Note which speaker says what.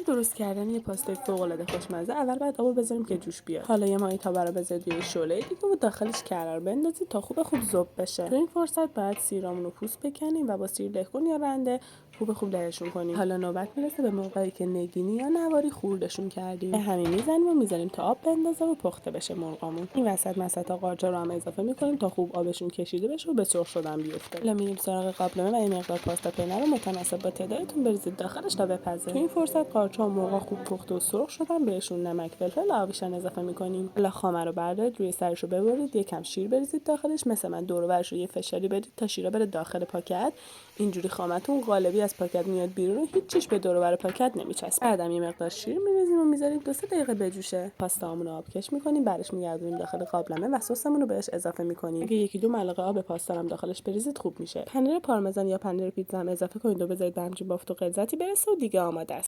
Speaker 1: درست کردن یه پاستای فوق‌العاده خوشمزه، اول باید آبو بذاریم که جوش بیاد. حالا یه مایتابه رو بذارید روی شعله دیگه و داخلش کره رو بندازید تا خوب ذوب بشه. تو این فرصت باید سیرامون رو پوست بکنیم و با سیر لهکن یا رنده خوب لهشون کنیم. حالا نوبت میرسه به موقعی که نگینی یا نواری خوردشون کردیم. به همین میزنیم تا آب بندازه و پخته بشه مرغامون. این وسط مسطا قارچا رو هم اضافه میکنیم تا خوب آبشون کشیده بشه و به سرخ شدن بیفته. حالا میریم سراغ قابلمه و یه مقدار پاستا پینه رو متناسب با تعدادتون بریزید داخلش تا بپزه. تو این فرصت قارچا و مرغا خوب پخته و سرخ شدن، بهشون نمک، فلفل و آبیشن اضافه میکنیم. حالا خامه رو بردارید، روی سرش رو ببرید، یکم شیر بریزید داخلش، مثل من دور و برش رو یه فشاری بدید تا شیرا بره داخل پاکت. اینجوری خامتون قالبی از پاکت میاد بیرون و هیچ چیش به دور و بر پاکت نمیچسبه. بعدم یه مقدار شیر میریزیم و میذاریم 2-3 دقیقه بجوشه. پاستامون رو آبکش میکنیم، بعدش میگردونیم داخل قابلمه و سسمون رو بهش اضافه میکنیم. اگه 1-2 معلقه آب پاستا هم داخلش بریزید خوب میشه. پنیر پارمزان یا پنیر پیتزا هم اضافه کنید و بذارید به همچین بافت و غلظتی برسه و دیگه آماده است.